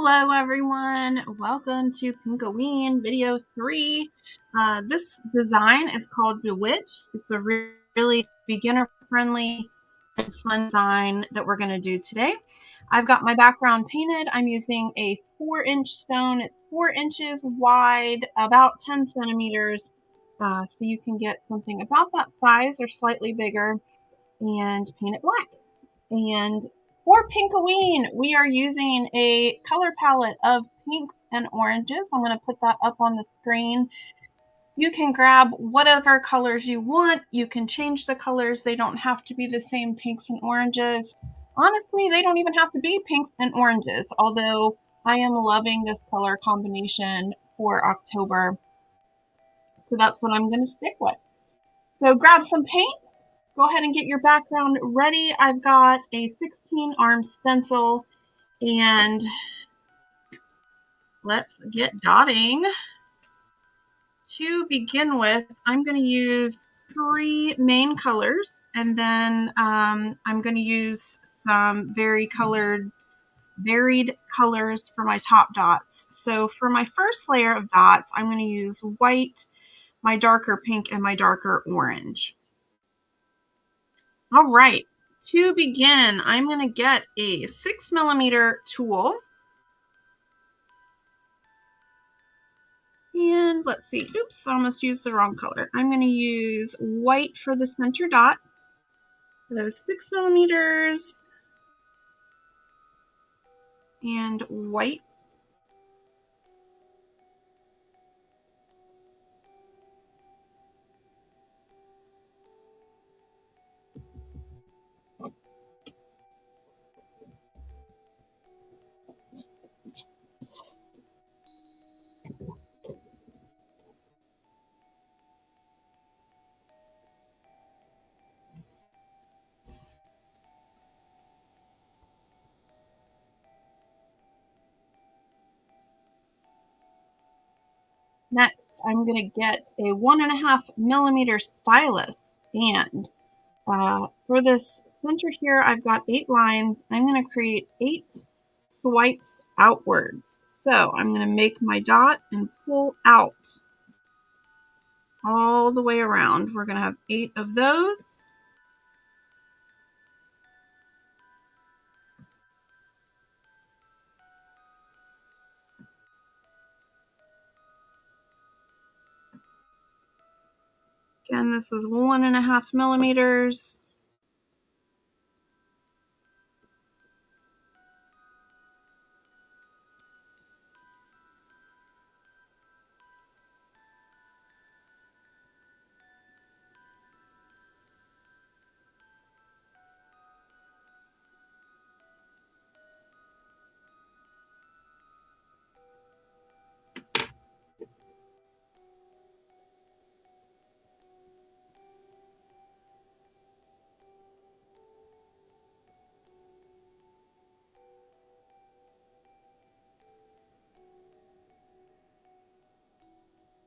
Hello everyone, welcome to Pinkoween video 3. This design is called Bewitched. It's a really beginner friendly and fun design that we're going to do today. I've got my background painted. I'm using a 4-inch stone. It's 4 inches wide, about 10 centimeters. So you can get something about that size or slightly bigger and paint it black. And for Pinkoween, we are using a color palette of pinks and oranges. I'm going to put that up on the screen. You can grab whatever colors you want. You can change the colors. They don't have to be the same pinks and oranges. Honestly, they don't even have to be pinks and oranges, although I am loving this color combination for October. So that's what I'm going to stick with. So grab some paint. Go ahead and get your background ready. I've got a 16-arm stencil, and let's get dotting. To begin with, I'm going to use 3 main colors, and then I'm going to use some varied colors for my top dots. So for my first layer of dots, I'm going to use white, my darker pink, and my darker orange. All right, to begin, I'm going to get a 6mm tool. And let's see, oops, I almost used the wrong color. I'm going to use white for the center dot. Those 6mm and white. Next, I'm going to get a 1.5mm stylus, and for this center here, I've got 8 lines. I'm going to create 8 swipes outwards. So I'm going to make my dot and pull out all the way around. We're going to have 8 of those. Again, this is 1.5mm.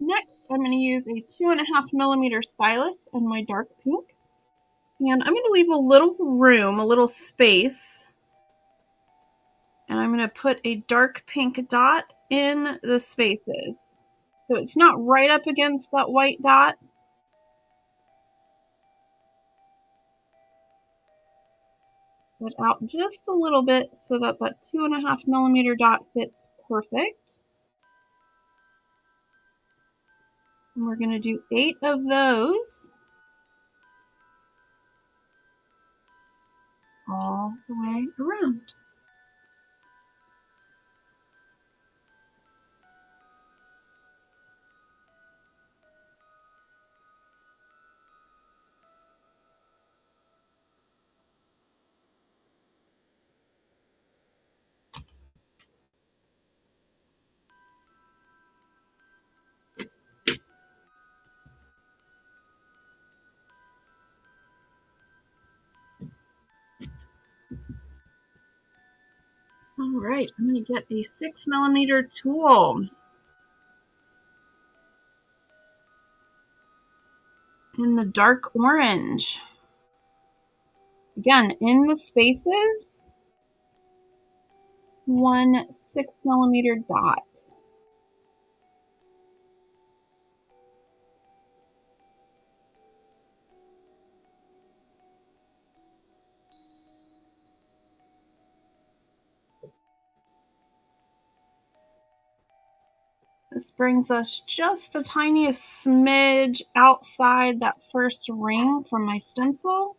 Next, I'm going to use a 2.5mm stylus and my dark pink. And I'm going to leave a little room, a little space. And I'm going to put a dark pink dot in the spaces. So it's not right up against that white dot. But out just a little bit so that that 2.5mm dot fits perfect. And we're going to do 8 of those all the way around. All right, I'm going to get a 6mm tool. In the dark orange. Again, in the spaces, one 6mm dot. This brings us just the tiniest smidge outside that first ring from my stencil.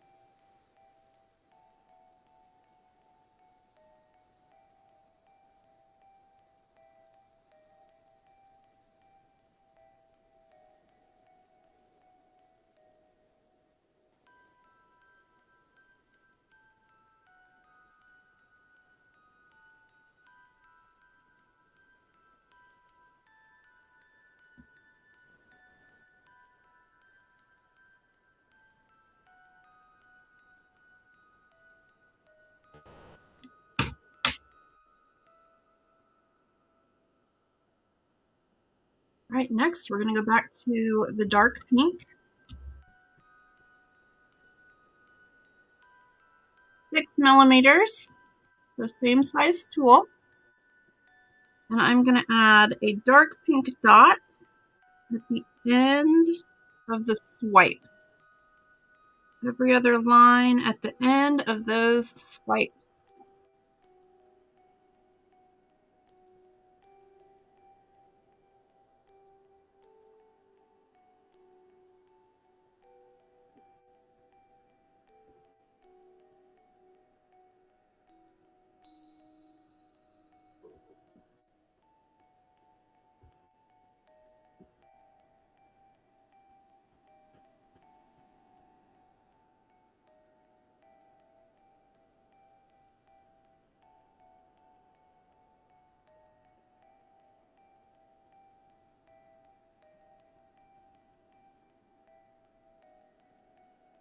Right, next we're going to go back to the dark pink. 6mm, the same size tool. And I'm going to add a dark pink dot at the end of the swipes. Every other line at the end of those swipes.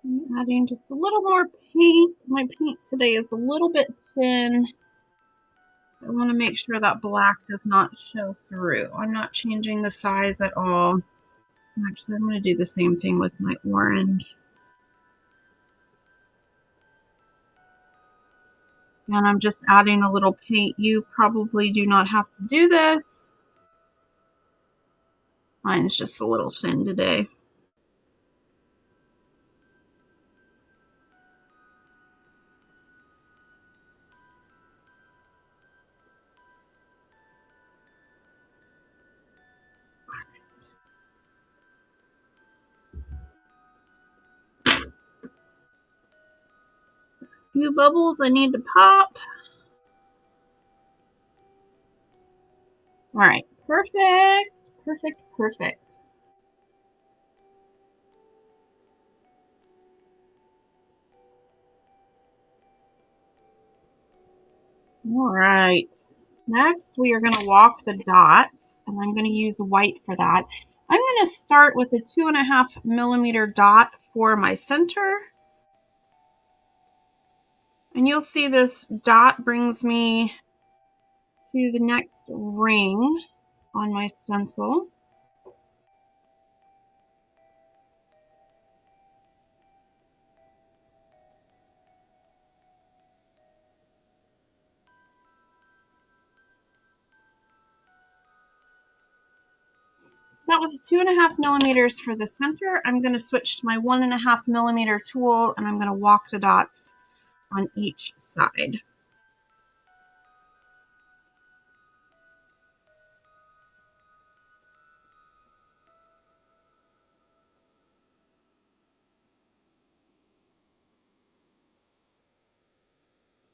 I'm adding just a little more paint. My paint today is a little bit thin. I want to make sure that black does not show through. I'm not changing the size at all. Actually, I'm going to do the same thing with my orange. And I'm just adding a little paint. You probably do not have to do this. Mine's just a little thin today. Few bubbles I need to pop. All right, perfect, perfect, perfect. All right, next we are going to walk the dots, and I'm going to use white for that. I'm going to start with a 2.5mm dot for my center. And you'll see this dot brings me to the next ring on my stencil. So that was 2.5mm for the center. I'm going to switch to my 1.5mm tool, and I'm going to walk the dots on each side.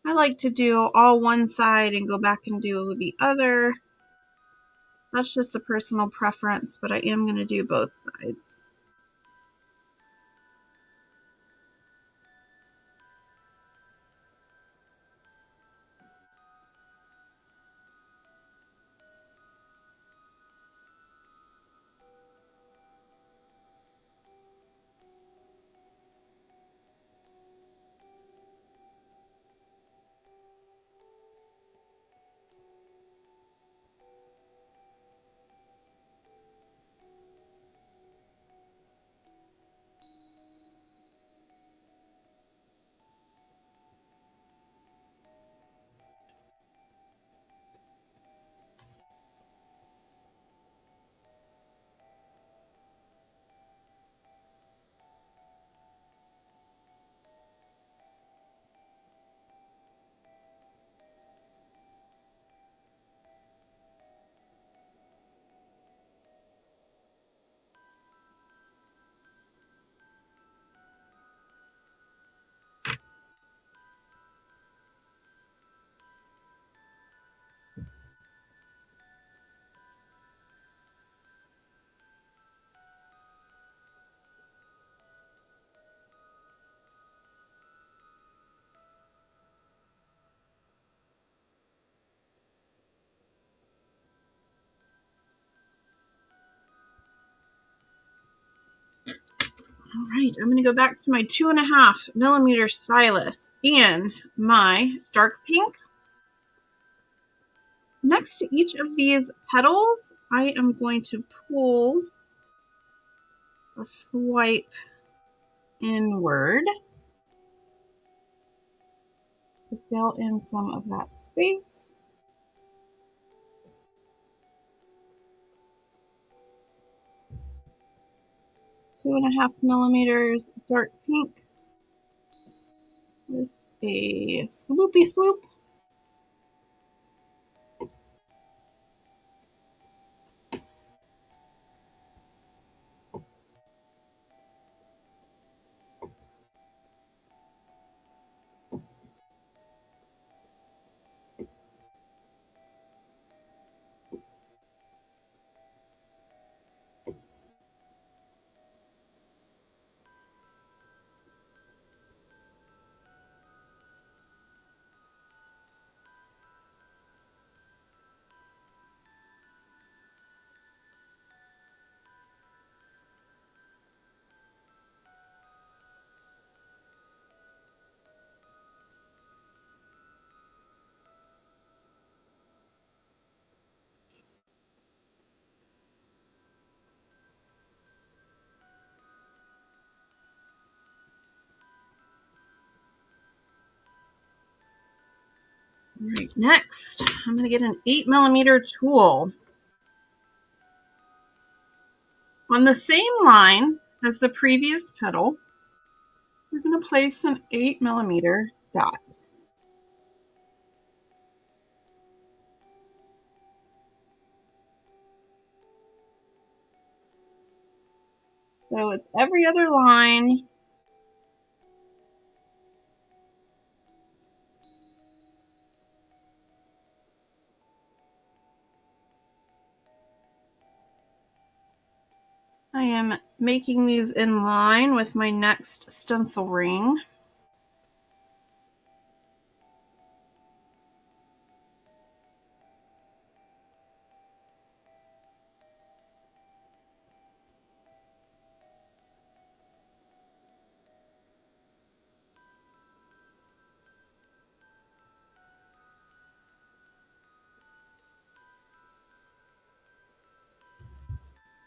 I like to do all one side and go back and do the other. That's just a personal preference, but I am going to do both sides. All right, I'm going to go back to my 2.5 millimeter stylus and my dark pink. Next to each of these petals, I am going to pull a swipe inward to fill in some of that space. Two and a half millimeters dark pink with a swoopy swoop. All right, next, I'm going to get an 8 millimeter tool. On the same line as the previous petal, we're going to place an 8 millimeter dot. So it's every other line. I am making these in line with my next stencil ring.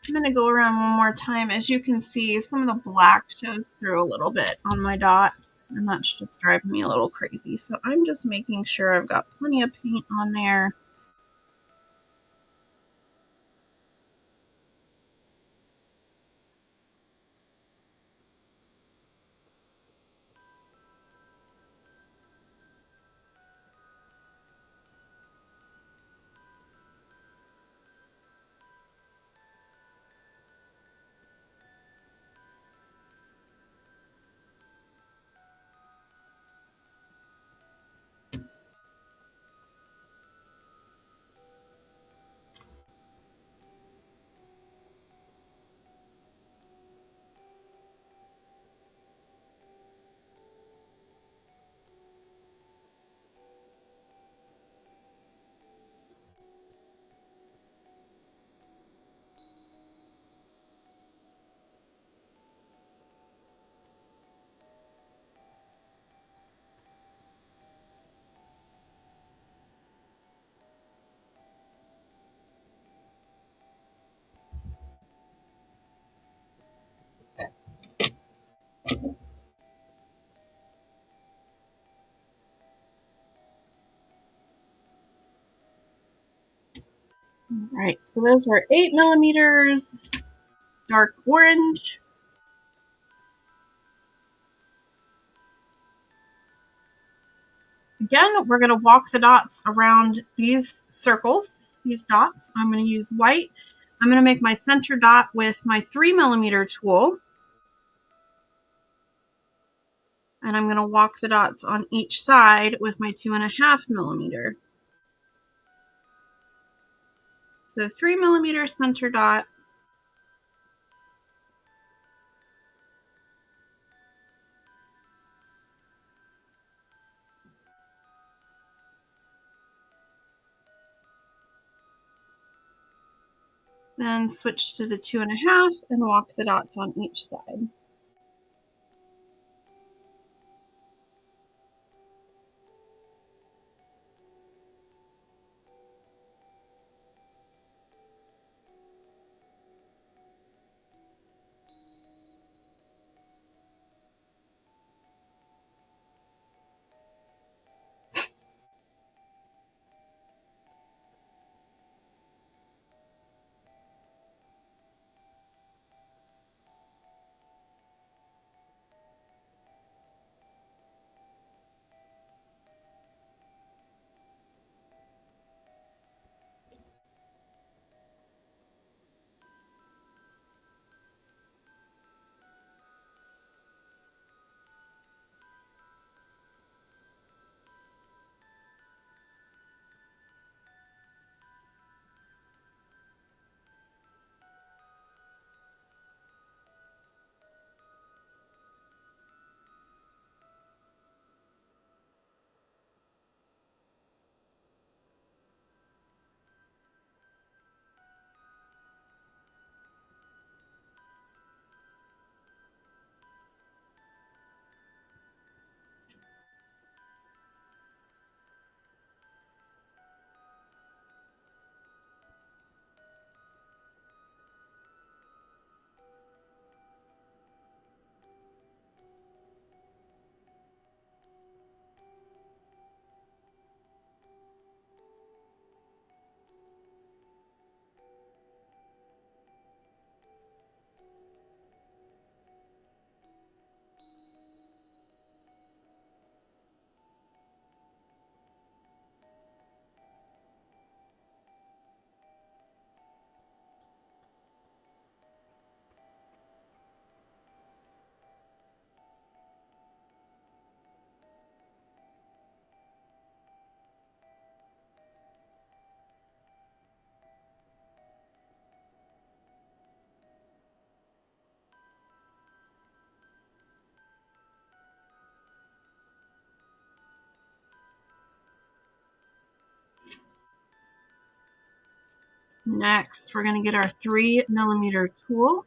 I'm going to go around one more time. As you can see, some of the black shows through a little bit on my dots, and that's just driving me a little crazy. So I'm just making sure I've got plenty of paint on there. All right, so those are 8 millimeters, dark orange. Again, we're going to walk the dots around these circles, these dots. I'm going to use white. I'm going to make my center dot with my 3 millimeter tool. And I'm going to walk the dots on each side with my 2.5 millimeter. So 3 millimeter center dot. Then switch to the 2.5 and walk the dots on each side. Next, we're going to get our 3mm tool,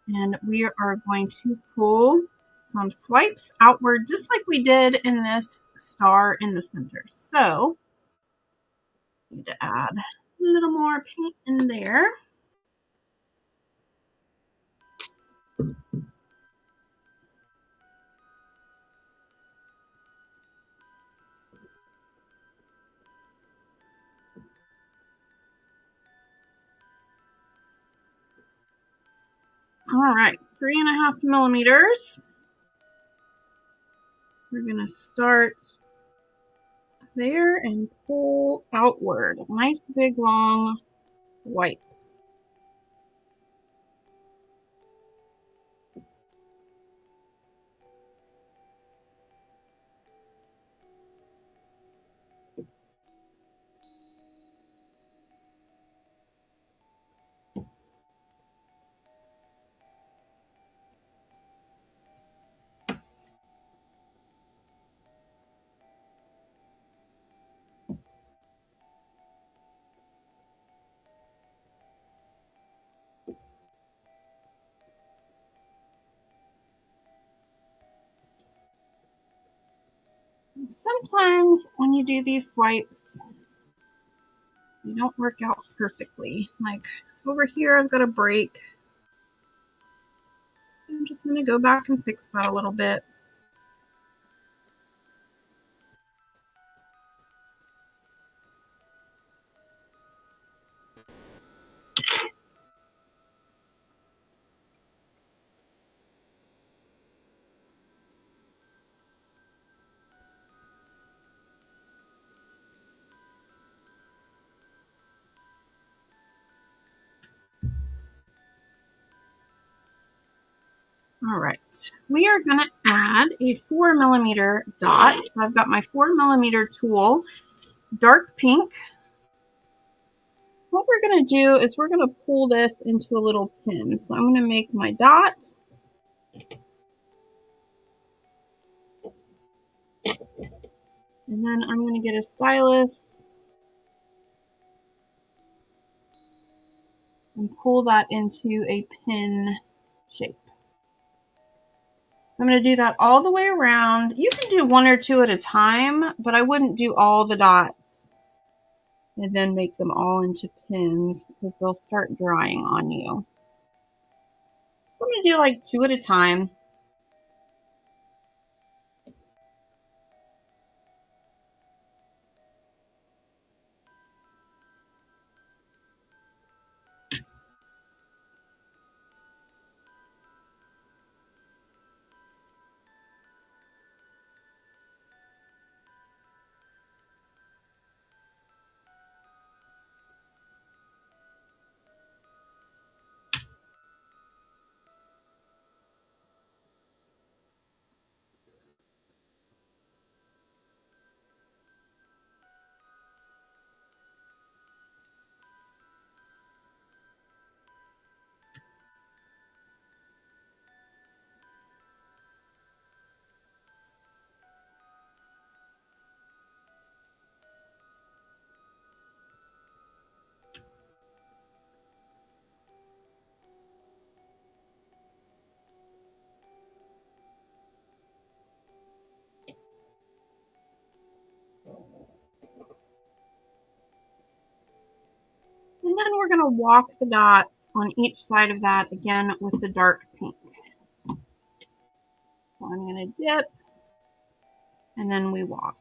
and we are going to pull some swipes outward just like we did in this star in the center. So, need to add a little more paint in there. All right, 3.5mm. We're going to start there and pull outward. Nice big long wipe. Sometimes when you do these swipes, they don't work out perfectly. Like over here, I've got a break. I'm just going to go back and fix that a little bit. All right, we are going to add a 4mm dot. So I've got my 4mm tool, dark pink. What we're going to do is we're going to pull this into a little pin. So I'm going to make my dot. And then I'm going to get a stylus and pull that into a pin shape. So I'm going to do that all the way around. You can do one or two at a time, but I wouldn't do all the dots and then make them all into pins because they'll start drying on you. I'm going to do like 2 at a time. And then we're going to walk the dots on each side of that again with the dark pink. So I'm going to dip and then we walk.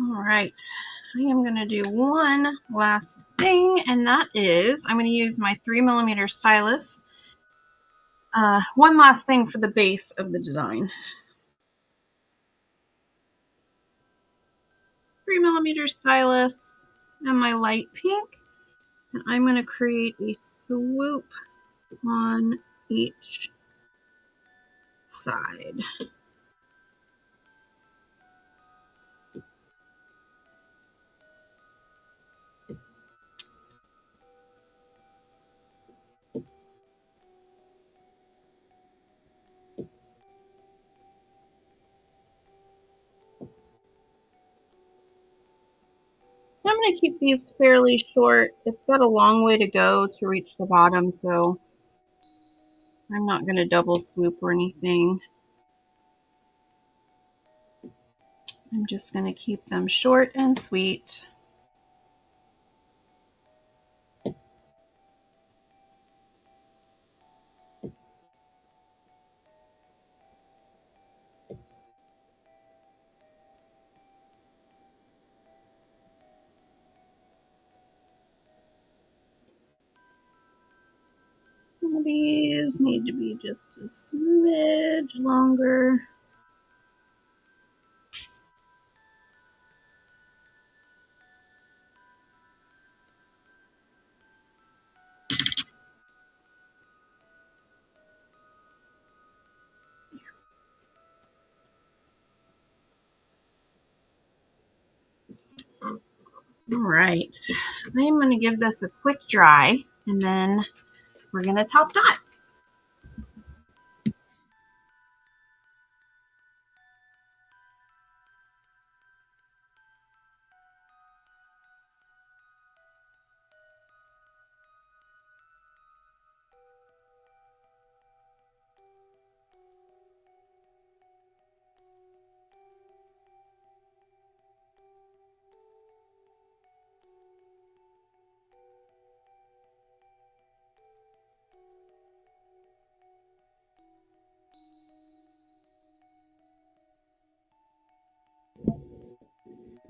All right, I am going to do one last thing, and that is I'm going to use my 3mm stylus. One last thing for the base of the design. 3mm stylus and my light pink, and I'm going to create a swoop on each side. I'm going to keep these fairly short. It's got a long way to go to reach the bottom, so I'm not going to double swoop or anything. I'm just going to keep them short and sweet. Some of these need to be just a smidge longer. All right, I'm going to give this a quick dry, and then we're going to top dot.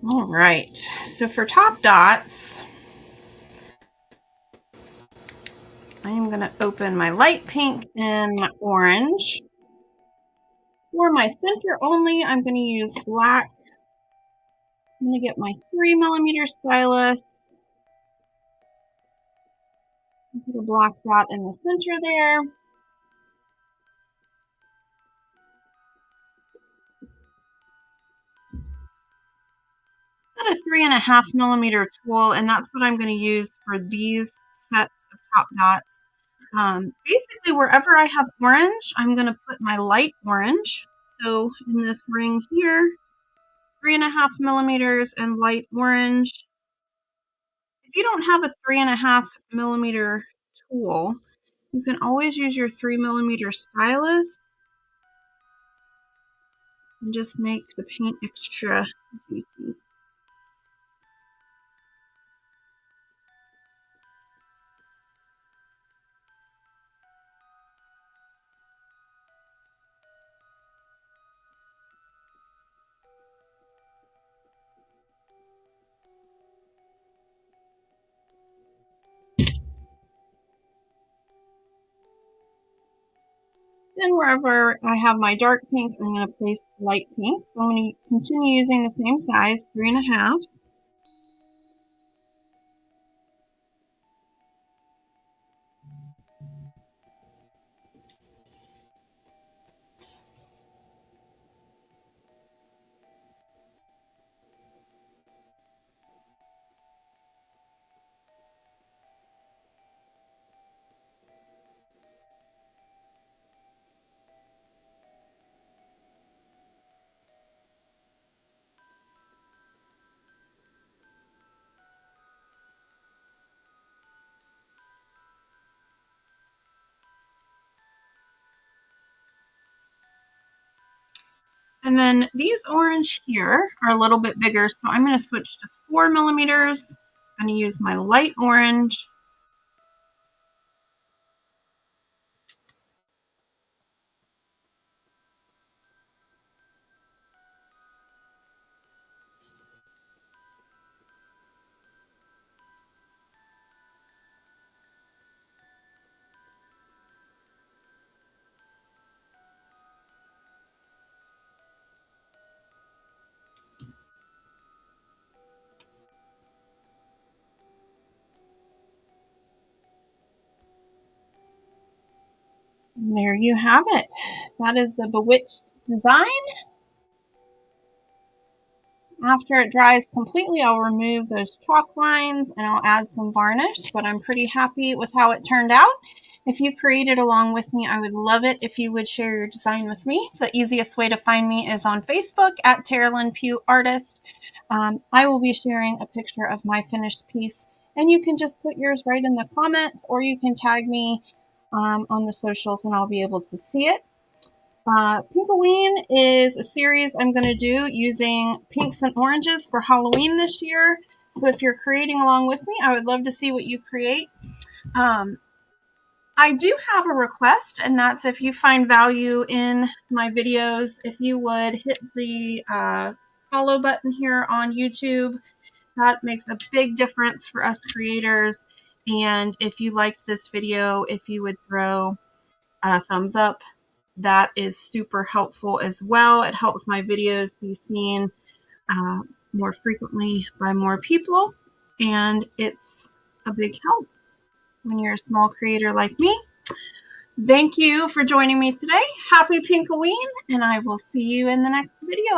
All right, so for top dots, I am going to open my light pink and my orange. For my center only, I'm going to use black. I'm going to get my 3mm stylus. Put a black dot in the center there. Got a 3.5mm tool, and that's what I'm going to use for these sets of top dots. Basically, wherever I have orange, I'm going to put my light orange. So in this ring here, 3.5mm and light orange. If you don't have a 3.5mm tool, you can always use your 3mm stylus and just make the paint extra juicy. Then wherever I have my dark pink, I'm going to place light pink. So I'm going to continue using the same size, 3.5. And then these orange here are a little bit bigger, so I'm going to switch to 4mm. I'm going to use my light orange. And there you have it. That is the Bewitched design. After it dries completely, I'll remove those chalk lines and I'll add some varnish, but I'm pretty happy with how it turned out. If you created along with me, I would love it if you would share your design with me. The easiest way to find me is on Facebook at Teralyn Pugh Artist. I will be sharing a picture of my finished piece, and you can just put yours right in the comments, or you can tag me on the socials and I'll be able to see it. Pinkoween is a series I'm going to do using pinks and oranges for Halloween this year. So if you're creating along with me, I would love to see what you create. I do have a request, and that's if you find value in my videos, if you would hit the follow button here on YouTube. That makes a big difference for us creators. And if you liked this video, if you would throw a thumbs up, that is super helpful as well. It helps my videos be seen more frequently by more people, and it's a big help when you're a small creator like me. Thank you for joining me today. Happy Pinkoween, and I will see you in the next video.